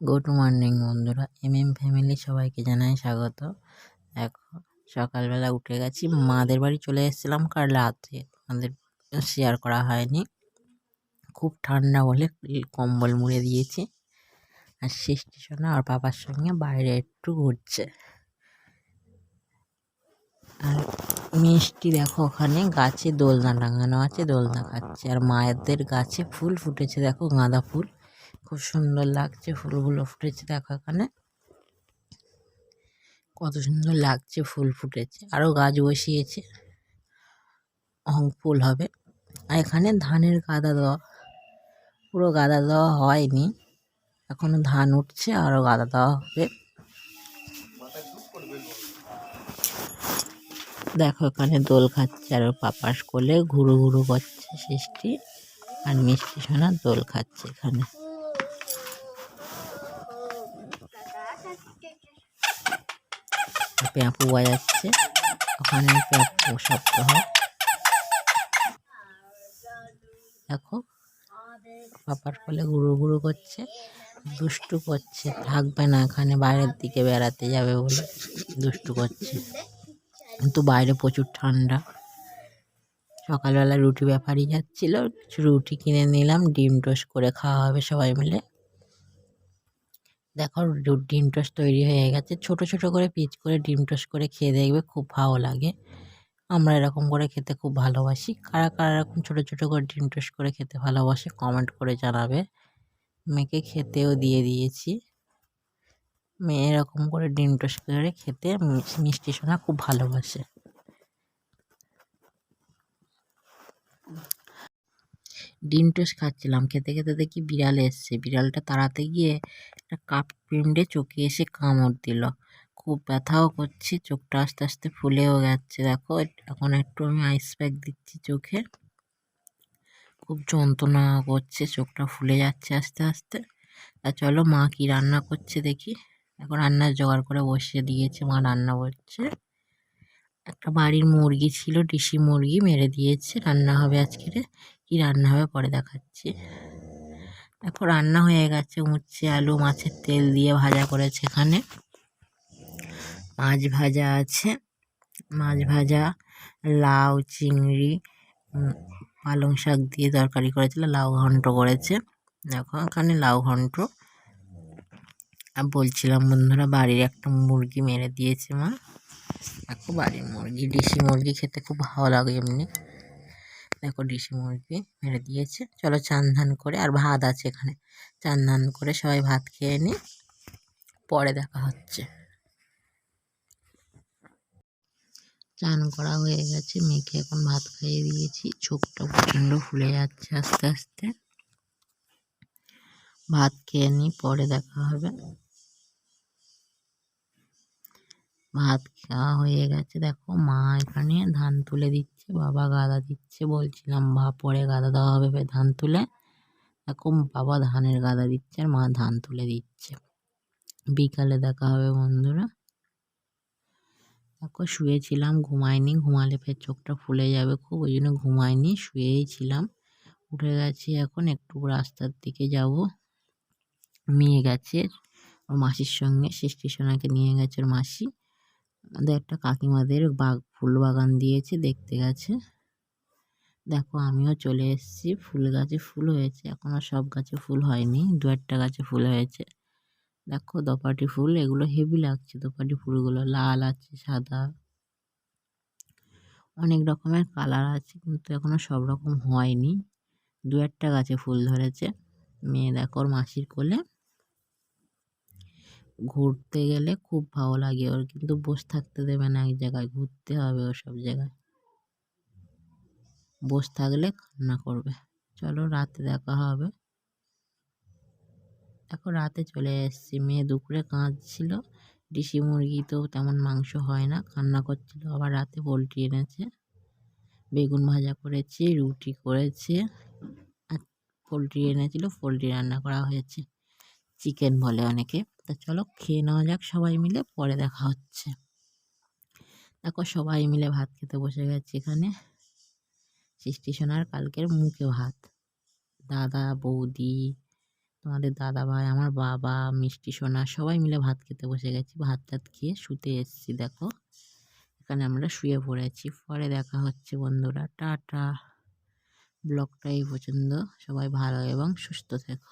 Good morning বন্ধুরা, family সবাইকে জানাই স্বাগত। দেখো, সকালবেলা উঠে গেছি, মাদের বাড়ি চলে এসেছিলাম কাল রাত্রে, আমাদের শেয়ার করা হয়নি। খুব ঠান্ডা বলে কম্বল মুড়ে দিয়েছি। আর স্টেশনে আর বাবার সঙ্গে বাইরে একটু ঘুরছে। আর মিষ্টি দেখো, ওখানে গাছে দোলনা টাঙানো আছে, দোলনা খাচ্ছে। আর মায়েদের গাছে ফুল ফুটেছে, দেখো গাঁদা ফুল, খুব সুন্দর লাগছে। ফুলগুলো ফুটেছে দেখো, এখানে কত সুন্দর লাগছে, ফুল ফুটেছে। আরও গাছ বসিয়েছে, ফুল হবে। আর এখানে ধানের গাদা দেওয়া, পুরো গাদা দেওয়া হয়নি, এখনো ধান উঠছে, আরও গাদা দেওয়া হবে। দেখো এখানে দোল খাচ্ছে, আর পাপাস কোলে ঘুরু ঘুরু করছে সৃষ্টি। আর মিষ্টি সোনা দোল খাচ্ছে এখানে। প্যাঁপু বাজাচ্ছে, ওখানে প্যাঁপু শব্দ হয়। দেখো পাপার কোলে ঘুরু ঘুরু করছে, দুষ্টু করছে, থাকবে না এখানে, বাইরের দিকে বেড়াতে যাবে বলে দুষ্টু করছে। কিন্তু বাইরে প্রচুর ঠান্ডা। সকালবেলা রুটি ব্যাপারই যাচ্ছিল, কিছু রুটি কিনে নিলাম, ডিম টোস্ট করে খাওয়া হবে সবাই মিলে। দেখো ডিম টোস্ট তৈরি হয়ে গেছে, ছোট ছোট করে পিচ করে ডিম টোস্ট করে খেয়ে দেখবে, খুব ভালো লাগে। আমরা এরকম করে খেতে খুব ভালোবাসি। কারা কারা এরকম ছোট ছোট করে ডিম টোস্ট করে খেতে ভালোবাসে কমেন্ট করে জানাবে। মেয়েকে খেতেও দিয়ে দিয়েছি। মেয়ে এরকম করে ডিম টোস্ট করে খেতে মিষ্টি সোনা খুব ভালোবাসে। ডিম টোস্ট খাচ্ছিলাম, খেতে খেতে দেখি বিড়াল এসছে। বিড়ালটা তাড়াতে গিয়ে একটা কাপ পিঁমড়ে চোখে এসে কামড় দিল। খুব ব্যথাও করছে, চোখটা আস্তে আস্তে ফুলেও গেছে। দেখো এখন একটু আমি আইস প্যাক দিচ্ছি চোখে, খুব যন্ত্রণা করছে, চোখটা ফুলে যাচ্ছে আস্তে আস্তে। আর চলো মা কি রান্না করছে দেখি। এখন রান্নার জোগাড় করে বসিয়ে দিয়েছে, মা রান্না করছে। একটা বাড়ির মুরগি ছিল, দেশি মুরগি মেরে দিয়েছে, রান্না হবে আজকে। কি রান্না হবে পরে দেখাচ্ছি। দেখো রান্না হয়ে গেছে, উচ্ছে আলু মাছের তেল দিয়ে ভাজা করেছে। এখানে মাছ ভাজা আছে, মাছ ভাজা, লাউ চিংড়ি পালং শাক দিয়ে তরকারি করেছিল, লাউ ঘন্ট করেছে। দেখো এখানে লাউ ঘন্ট। আর বলছিলাম বন্ধুরা, বাড়ির একটা মুরগি মেরে দিয়েছে মা। দেখো বাড়ির মুরগি, দেশি মুরগি খেতে খুব ভালো লাগে এমনি। দেখো দেশি মুরগি মেরে দিয়েছে। চলো চান ধান করে, আর ভাত আছে এখানে, চান ধান করে সবাই ভাত খেয়ে নিই, পরে দেখা হচ্ছে। চান করা হয়ে গেছে, মেয়েকে এখন ভাত খাইয়ে দিয়েছি। চোখটা প্রচণ্ড ফুলে যাচ্ছে আস্তে আস্তে। ভাত খেয়ে নিই, পরে দেখা হবে। ভাত খাওয়া হয়ে গেছে। দেখো মা এখানে ধান তুলে দিচ্ছে, বাবা গাদা দিচ্ছে। বলছিলাম পরে গাদা দেওয়া হবে ধান তুলে। দেখো বাবা ধানের গাদা দিচ্ছে, আর মা ধান তুলে দিচ্ছে। বিকালে দেখা হবে বন্ধুরা। দেখো শুয়েছিলাম, ঘুমাইনি, ঘুমালে ফের চোখটা ফুলে যাবে খুব, ওই জন্য ঘুমাইনি, শুয়েই ছিলাম। উঠে গেছি, এখন একটু রাস্তার দিকে যাব। মেয়ে গেছে ওর মাসির সঙ্গে, সৃষ্টি সোনাকে নিয়ে গেছে ওর মাসি। আমাদের একটা কাকিমাদের ফুল বাগান দিয়েছে, দেখতে গেছে। দেখো আমিও চলে এসেছি, ফুল গাছে ফুল হয়েছে, এখনও সব গাছে ফুল হয়নি, দু একটা গাছে ফুল হয়েছে। দেখো দোপাটি ফুল, এগুলো হেভি লাগছে। দোপাটি ফুলগুলো লাল আছে, সাদা, অনেক রকমের কালার আছে, কিন্তু এখনও সব রকম হয়নি। দু একটা গাছে ফুল ধরেছে। মেয়ে দেখো ওর মাসির কোলে। ঘুরতে গেলে খুব ভালো লাগে ওর, কিন্তু বসে থাকতে দেবে না এক জায়গায়, ঘুরতে হবে ওর সব জায়গায়, বসে থাকলে কান্না করবে। চলো রাতে দেখা হবে। দেখো রাতে চলে এসেছি, মেয়ে দুপুরে কাঁদছিল, দেশি মুরগি তো তেমন মাংস হয় না, কান্না করছিল। আবার রাতে পোলট্রি এনেছে, বেগুন ভাজা করেছি, রুটি করেছে, আর পোলট্রি এনেছিল, পোলট্রি রান্না করা হয়েছে, চিকেন বলে অনেকে। তা চলো খেয়ে নেওয়া যাক সবাই মিলে, পরে দেখা হচ্ছে। দেখো সবাই মিলে ভাত খেতে বসে গেছে এখানে। সৃষ্টি সোনার কালকের মুখে ভাত, দাদা বৌদি তোমাদের দাদা ভাই, আমার বাবা, মিষ্টি সোনা সবাই মিলে ভাত খেতে বসে গেছি। ভাত টাত খেয়ে শুতে এসেছি। দেখো এখানে আমরা শুয়ে পড়েছি। পরে দেখা হচ্ছে বন্ধুরা, টাটা। ব্লগটা এই পর্যন্ত। সবাই ভালো এবং সুস্থ থেকো।